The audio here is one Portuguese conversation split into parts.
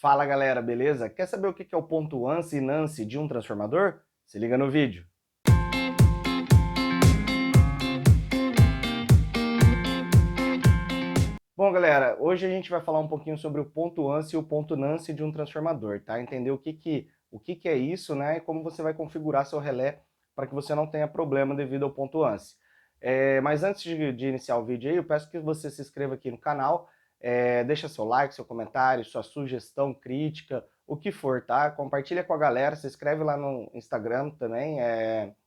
Fala galera, beleza? Quer saber o que é o ponto ANSI e NANSI de um transformador? Se liga no vídeo. Bom galera, hoje a gente vai falar um pouquinho sobre o ponto ANSI e o ponto NANSI de um transformador, tá? Entender o que é isso, né? E como você vai configurar seu relé para que você não tenha problema devido ao ponto ANSI. Mas antes de iniciar o vídeo aí, eu peço que você se inscreva aqui no canal, deixa seu like, seu comentário, sua sugestão, crítica, o que for, tá? Compartilha com a galera, se inscreve lá no Instagram também,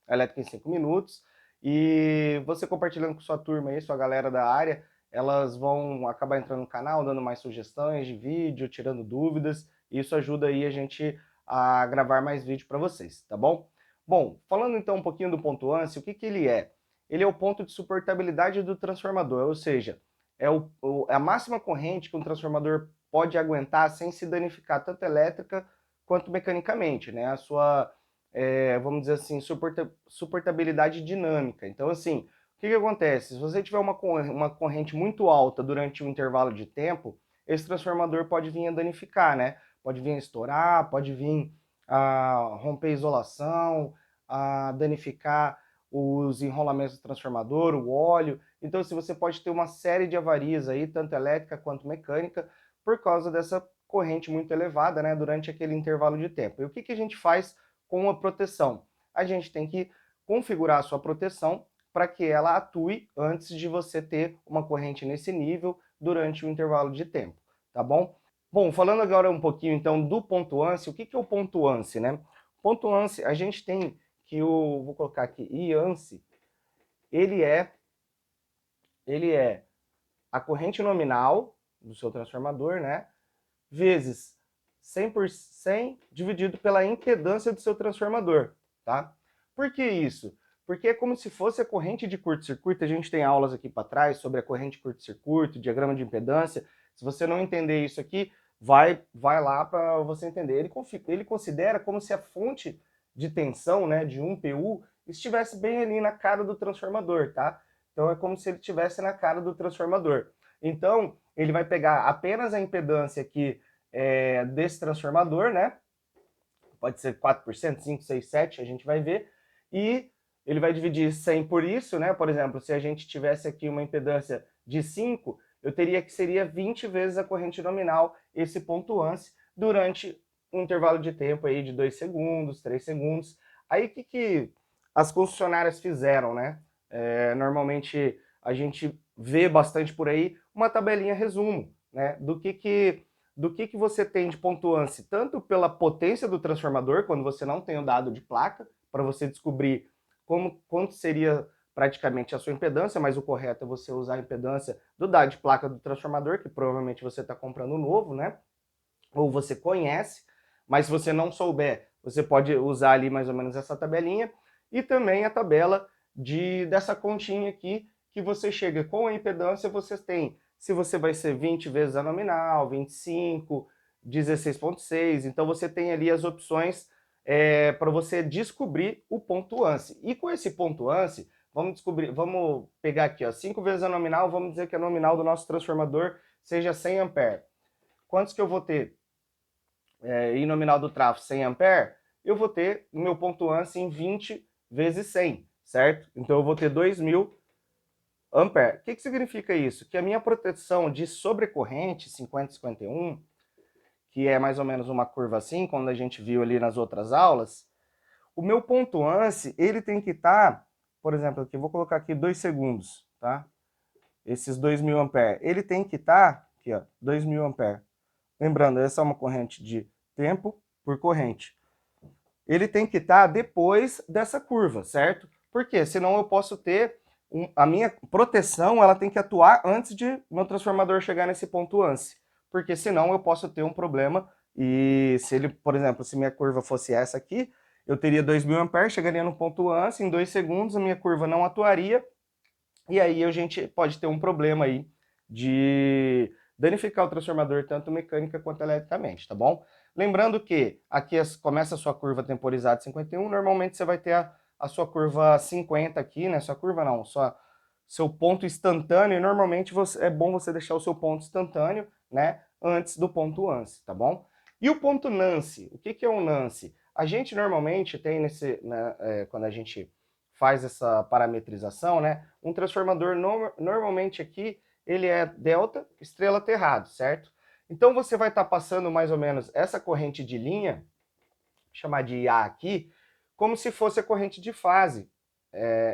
Elétrica em 5 Minutos, e você compartilhando com sua turma aí, sua galera da área, elas vão acabar entrando no canal, dando mais sugestões de vídeo, tirando dúvidas, e isso ajuda aí a gente a gravar mais vídeo para vocês, tá bom? Bom, falando então um pouquinho do ponto ANSI, o que ele é? Ele é o ponto de suportabilidade do transformador, ou seja, é a máxima corrente que um transformador pode aguentar sem se danificar tanto elétrica quanto mecanicamente, né? A sua, vamos dizer assim, suportabilidade dinâmica. Então, assim, o que acontece? Se você tiver uma corrente muito alta durante um intervalo de tempo, esse transformador pode vir a danificar, né? Pode vir a estourar, pode vir a romper a isolação, a danificar os enrolamentos do transformador, o óleo. Então, se você pode ter uma série de avarias aí, tanto elétrica quanto mecânica, por causa dessa corrente muito elevada, né, durante aquele intervalo de tempo. E o que a gente faz com a proteção? A gente tem que configurar a sua proteção para que ela atue antes de você ter uma corrente nesse nível durante o intervalo de tempo, tá bom? Bom, falando agora um pouquinho então do ponto ANSI, o que é o ponto ANSI, né? Ponto ANSI, a gente tem que vou colocar aqui, IANSI, ele é a corrente nominal do seu transformador, né, vezes 100 por 100 dividido pela impedância do seu transformador, tá? Por que isso? Porque é como se fosse a corrente de curto-circuito. A gente tem aulas aqui para trás sobre a corrente de curto-circuito, diagrama de impedância. Se você não entender isso aqui, vai lá para você entender. Ele considera como se a fonte de tensão, né, de 1 PU, estivesse bem ali na cara do transformador, tá? Então é como se ele estivesse na cara do transformador. Então, ele vai pegar apenas a impedância aqui desse transformador, né? Pode ser 4%, 5, 6, 7, a gente vai ver. E ele vai dividir 100 por isso, né? Por exemplo, se a gente tivesse aqui uma impedância de 5, eu teria que seria 20 vezes a corrente nominal, esse ponto ANSI, durante um intervalo de tempo aí de 2 segundos, 3 segundos. Aí o que as concessionárias fizeram, né? Normalmente a gente vê bastante por aí uma tabelinha resumo, né? Do que você tem de ponto ANSI, tanto pela potência do transformador, quando você não tem o dado de placa, para você descobrir quanto seria praticamente a sua impedância, mas o correto é você usar a impedância do dado de placa do transformador, que provavelmente você está comprando novo, né? Ou você conhece, mas se você não souber, você pode usar ali mais ou menos essa tabelinha, e também a tabela dessa continha aqui, que você chega com a impedância, você tem se você vai ser 20 vezes a nominal, 25, 16,6, então você tem ali as opções para você descobrir o ponto ANSI. E com esse ponto ANSI, vamos pegar aqui, ó, 5 vezes a nominal, vamos dizer que a nominal do nosso transformador seja 100 ampere. Quantos que eu vou ter? E nominal do tráfego 100 ampere, eu vou ter o meu ponto ANSI em 20 vezes 100, certo? Então eu vou ter 2.000 ampere. O que significa isso? Que a minha proteção de sobrecorrente 50-51, que é mais ou menos uma curva assim, como a gente viu ali nas outras aulas, o meu ponto ANSI, ele tem que estar, por exemplo, aqui, vou colocar aqui 2 segundos, tá? Esses 2.000 ampere, ele tem que estar, aqui ó, 2.000 ampere. Lembrando, essa é uma corrente de tempo por corrente. Ele tem que estar depois dessa curva, certo? Porque senão eu posso ter a minha proteção, ela tem que atuar antes de meu transformador chegar nesse ponto ANSI, porque senão eu posso ter um problema e se ele, por exemplo, se minha curva fosse essa aqui, eu teria 2.000 amperes, chegaria no ponto ANSI, em 2 segundos a minha curva não atuaria, e aí a gente pode ter um problema aí de danificar o transformador tanto mecânica quanto eletricamente, tá bom? Lembrando que aqui começa a sua curva temporizada de 51, normalmente você vai ter a sua curva 50 aqui, né? Sua curva não, seu ponto instantâneo, e normalmente é bom você deixar o seu ponto instantâneo, né, antes do ponto ANSI, tá bom? E o ponto Nance, o que é um Nance? A gente normalmente tem quando a gente faz essa parametrização, né, um transformador normalmente aqui, ele é delta estrela aterrado, certo? Então você vai estar passando mais ou menos essa corrente de linha, chamar de IA aqui, como se fosse a corrente de fase,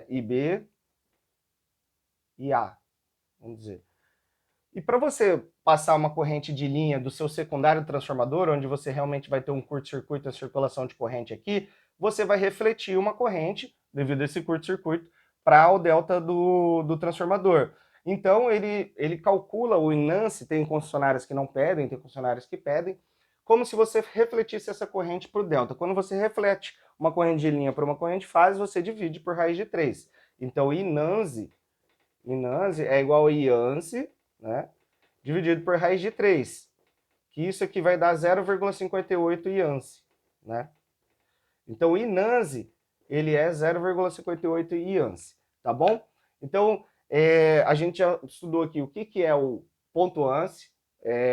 IB e A, vamos dizer. E para você passar uma corrente de linha do seu secundário transformador, onde você realmente vai ter um curto-circuito, a circulação de corrente aqui, você vai refletir uma corrente, devido a esse curto-circuito, para o delta do transformador. Então, ele calcula o Nance, tem concessionárias que não pedem, tem concessionárias que pedem, como se você refletisse essa corrente para o delta. Quando você reflete uma corrente de linha para uma corrente de fase, você divide por raiz de 3. Então, Inance é igual a Iance, né, dividido por raiz de 3, que isso aqui vai dar 0,58 Iance, né? Então, o Inance, ele é 0,58 Iance, tá bom? Então, a gente já estudou aqui o que é o ponto ANSI,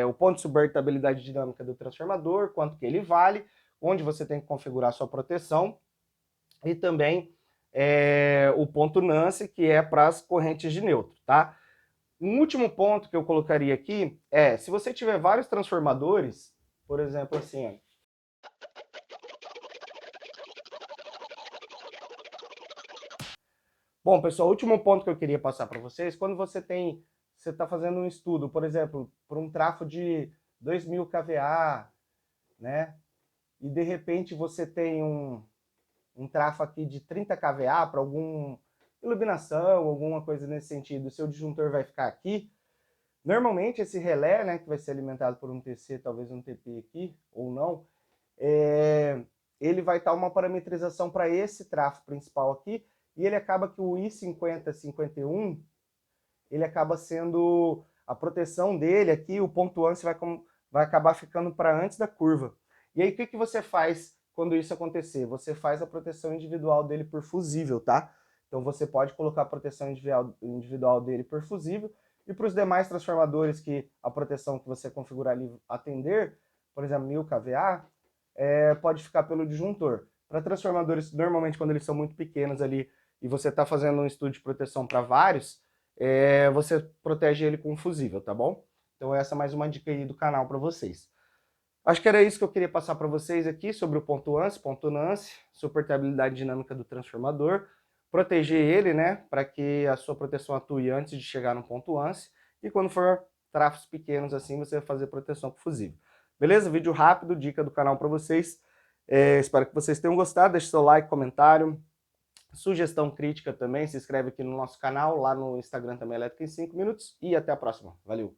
o ponto de subvertibilidade dinâmica do transformador, quanto que ele vale, onde você tem que configurar a sua proteção, e também o ponto Nance, que é para as correntes de neutro, tá? Um último ponto que eu colocaria aqui é, se você tiver vários transformadores, por exemplo, assim, ó. Bom, pessoal, o último ponto que eu queria passar para vocês, quando você está fazendo um estudo, por exemplo, por um trafo de 2000 kVA, né? E de repente você tem um trafo aqui de 30 kVA para alguma iluminação, alguma coisa nesse sentido, o seu disjuntor vai ficar aqui. Normalmente esse relé, né, que vai ser alimentado por um TC, talvez um TP aqui, ou não, ele vai estar uma parametrização para esse trafo principal aqui, e ele acaba que o I5051, ele acaba sendo, a proteção dele aqui, o ponto ANSI vai acabar ficando para antes da curva. E aí o que você faz quando isso acontecer? Você faz a proteção individual dele por fusível, tá? Então você pode colocar a proteção individual dele por fusível, e para os demais transformadores que a proteção que você configurar ali atender, por exemplo, 1000 kVA, pode ficar pelo disjuntor. Para transformadores, normalmente quando eles são muito pequenos ali, e você está fazendo um estudo de proteção para vários, você protege ele com um fusível, tá bom? Então essa é mais uma dica aí do canal para vocês. Acho que era isso que eu queria passar para vocês aqui sobre o ponto ANSI, ponto Nance, suportabilidade dinâmica do transformador, proteger ele, né, para que a sua proteção atue antes de chegar no ponto ANSI, e quando for trafos pequenos assim, você vai fazer proteção com fusível. Beleza? Vídeo rápido, dica do canal para vocês. Espero que vocês tenham gostado, deixe seu like, comentário, sugestão crítica também, se inscreve aqui no nosso canal, lá no Instagram também, Elétrica em 5 minutos, e até a próxima. Valeu!